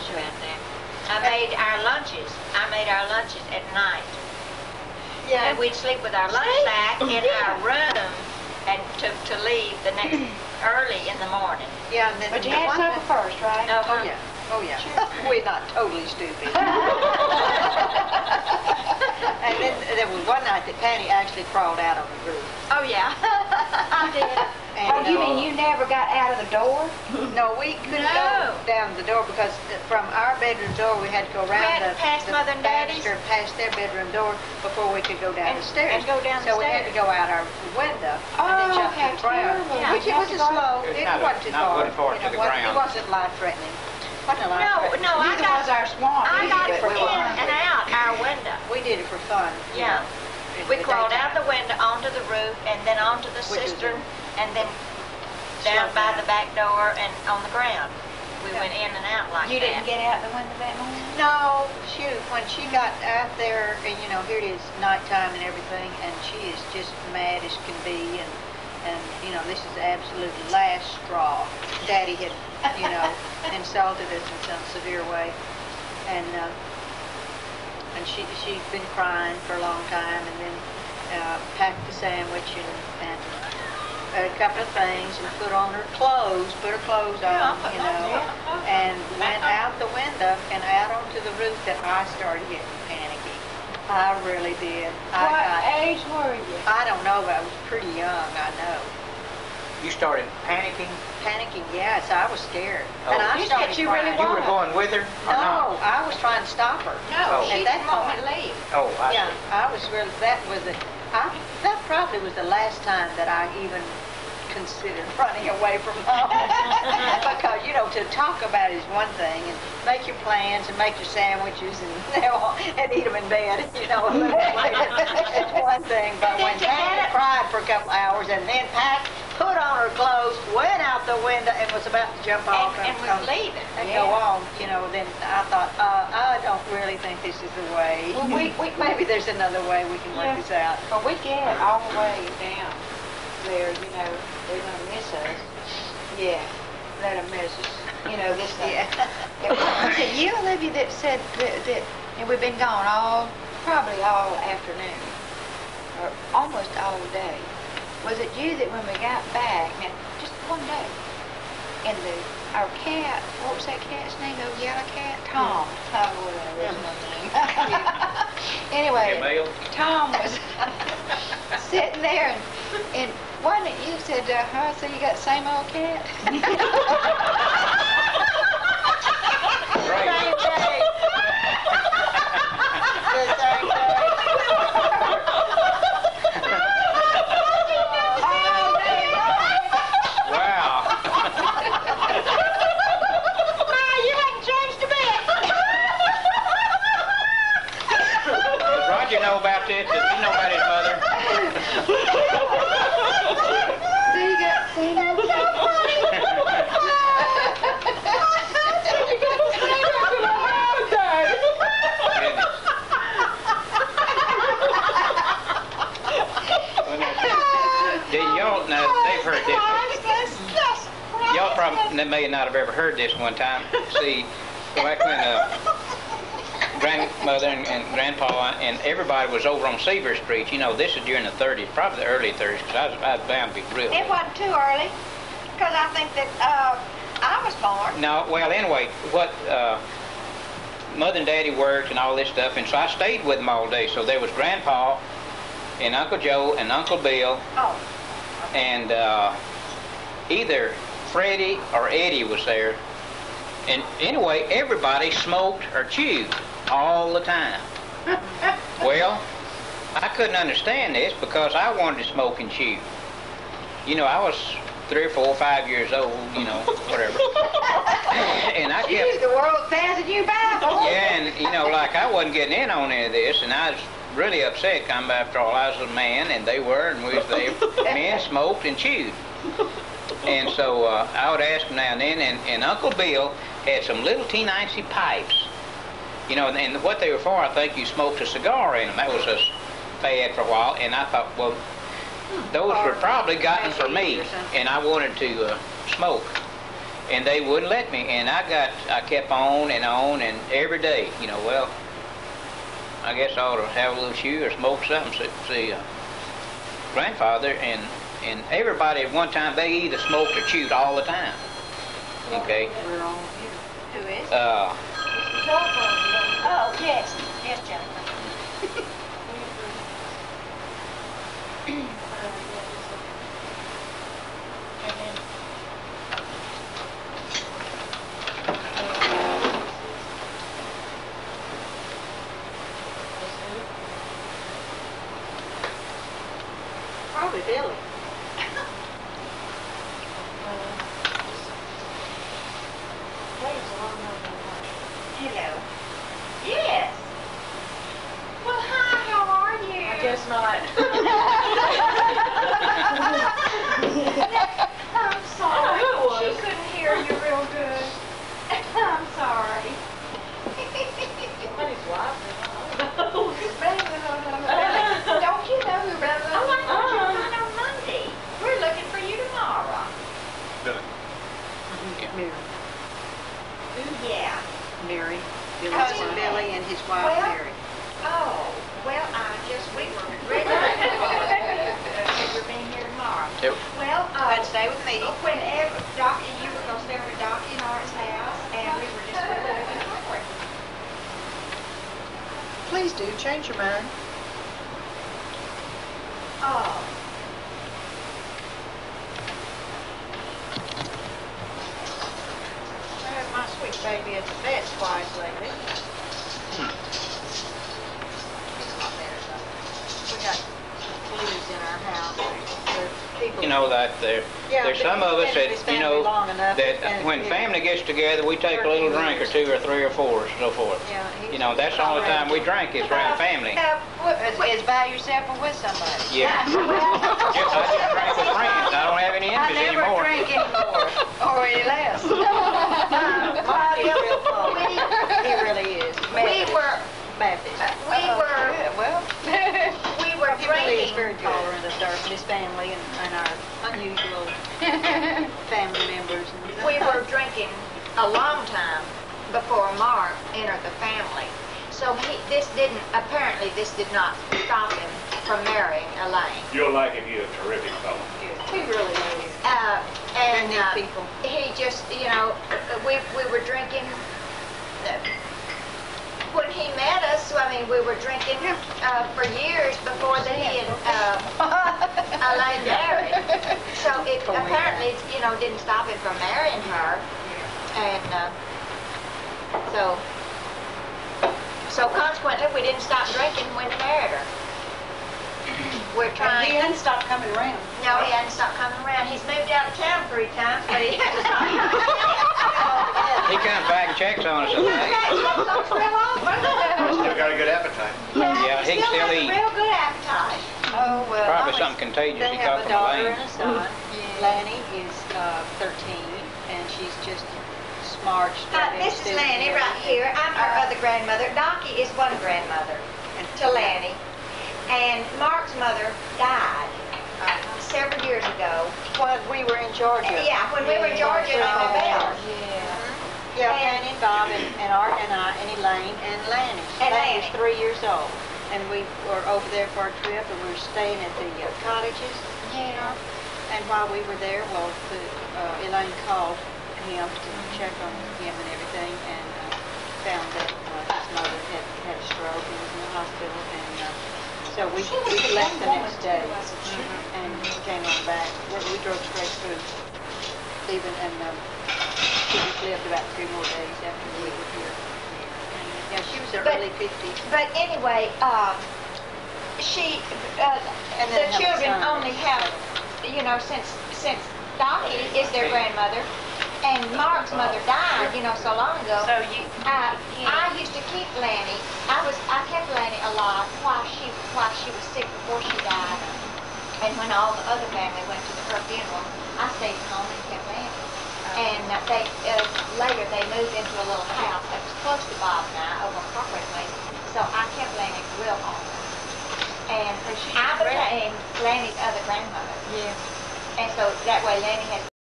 talk about that. I made our lunches at night. Yeah. And we'd sleep with our lunch sack in our room and to leave the next early in the morning. Yeah, and then But you had supper first, right? Oh yeah. Oh yeah. We're not totally stupid. And then there was one night that Patty actually crawled out on the roof. Oh yeah, I did. And, Oh, you mean you never got out of the door? No, we couldn't go down the door because from our bedroom door we had to go around We had to pass the Mother and Daddy's. banister, past their bedroom door before we could go down the stairs. And go down the so we had to go out our window and then jump to the ground. Yeah. Which it wasn't slow. It's It not wasn't too far. good for it to the ground. It wasn't life-threatening. Wasn't life-threatening. No, I Neither was got our swamp. I got either, in but we were and out our window. We did it for fun. you Yeah. know, in We the crawled daytime. out the window onto the roof and then onto the Which is cistern and then down by the back door and on the ground. We went in and out like You that. didn't get out the window that morning? No, shoot, when she got out there, and you know, here it is nighttime and everything, and she is just mad as can be, and you know, this is the absolute last straw. Daddy had, you know, insulted us in some severe way, and she'd been crying for a long time, and then packed the sandwich and a couple of things and put on her clothes, put her clothes on, you know, and went out the window and out onto the roof that I started getting panicky. I really did. What age were you? I don't know, but I was pretty young, I know. You started panicking? Panicking, yes, I was scared. Oh. And I You started said you really crying. You were going with her or No, not? I was trying to stop her. No, Oh. she At that didn't want me to point. leave. Oh, I Yeah, see. I was really, that probably was the last time that I even considered running away from home. Because, you know, to talk about is one thing, and make your plans and make your sandwiches and eat them in bed, you know, a little bit later. It's one thing, but when Patty cried for a couple hours and then packed, put on her clothes, went out the window and was about to jump off And was leaving. and go on, you know, then I thought, I don't really think this is the way. Well, Maybe there's another way we can work this out. But we get all the way down there, you know, they're gonna miss us. Yeah, let them miss us. You know, this thing. Yeah. Was it you, Olivia, that said that and we've been gone probably all afternoon, or almost all day. Was it you that when we got back, now, just one day, and our cat, what was that cat's name, the yellow cat? Tom. Oh, whatever his name. Anyway, Emil? Tom was sitting there and wasn't it you said, so you got the same old cat? Right. Same day. The same day. Wow. You hadn't changed a bit. Does Roger know about this? Does he know about his mother? So you got the same old cat? Did y'all, now, they've heard this one. Y'all probably may not have ever heard this one time. See, back when grandmother and grandpa and everybody was over on Seaver Street, you know, this is during the 30s, probably the early 30s, because I was bound to be real. It wasn't too early, because I think that I was born. No, well, anyway, what Mother and Daddy worked and all this stuff, and so I stayed with them all day. So there was Grandpa and Uncle Joe and Uncle Bill, Oh. and either Freddie or Eddie was there. And anyway, everybody smoked or chewed all the time. Well, I couldn't understand this because I wanted to smoke and chew. You know, I was 3 or 4 or 5 years old, you know, whatever. And I Geez, kept, the world's passing you by, boy. yeah, and you know, like I wasn't getting in on any of this, and I was really upset. Come after all, I was a man, and they were, and we was there. Men smoked and chewed. And so I would ask them now and then, and Uncle Bill had some little teeny pipes. You know, and what they were for, I think you smoked a cigar in them. That was a fad for a while, and I thought, well, those were probably gotten for me, and I wanted to smoke. and they wouldn't let me. And I kept on, and every day, well, I guess I ought to have a little chew or smoke something. See, grandfather and everybody at one time, they either smoked or chewed all the time. Okay. We're all here. Who is? Oh, yes. Yes, Jennifer. Probably Billy. Hello. Yes. Well, hi, how are you? I guess not. I'm sorry. Who it was? She couldn't hear you real good. I'm sorry. Somebody's wife. Don't you know who wrote it? Oh, I thought you were coming on Monday. We're looking for you tomorrow. Mary. Yeah. Mary. Billy's Cousin wife. Billy and his wife Well- Mary. Oh, well, we were ready for you're being here tomorrow. Yep. Well, Stay with me. whenever, you were going to stay over at Docky and Art's house, and we were just really looking forward. Please do, change your mind. Oh. I have my sweet baby at the vet twice lately. We got fleas in our house. People- That there's some of us that, that when family gets together, we take a little drink or two or three or four and so forth. Yeah, That's the only time we drink is around family. Is by yourself or with somebody? Yeah. I just drink with friends. I don't have any I enemies never anymore. drink anymore, or any less. Marty's real full. He really is. We were, Baptist. we were, Well, we were He really is drinking. very tolerant of his family and our unusual family members. And We were drinking a long time before Mark entered the family. So apparently this did not stop him from marrying Elaine. You'll like him, he's a terrific fellow. he really is. And They're neat people. he just, we were drinking. When he met us, we were drinking for years before that he and Elaine married. So it apparently, didn't stop him from marrying her. And so consequently, we didn't stop drinking when he married her. We're And trying. he hadn't stopped coming around. No, he hadn't stopped coming around. He's moved out of town 3 times, but he hasn't stopped. He comes back and checks on us. Still got a good appetite. Yeah, he can still has eat. a real good appetite. oh, well. Probably something contagious They he got have a from daughter Elaine. and a son. Lanny is 13, and she's just smart. This is Lanny right here. I'm her other grandmother. Docky is one grandmother to Lanny. And Mark's mother died several years ago. When we were in Georgia. Yeah, when we were in Georgia in the Bell. Yeah, Penny and Bob and Art and I and Elaine and Lanny. And Lanny was Lanny. 3 years old. And we were over there for a trip, and we were staying at the cottages. Yeah. And while we were there, Elaine called him to check on him and everything, and found that his mother had a stroke and was in the hospital. And so we left the next day and came on back. We drove straight through Stephen, and she just lived about 3 more days after we were here. And, yeah, she was But- early 50s. But anyway, the then have a children son. only have, since Docky is their grandmother, and Mark's mother died, so long ago. So you, I used to keep Lanny. I kept Lanny alive while she was sick before she died. And when all the other family went to her funeral, I stayed at home and kept Lanny. And later they moved into a little house that was close to Bob and I over on Parkway Way. So I kept Lanny real home. And I became Lanny's other grandmother. yeah. And so that way Lanny has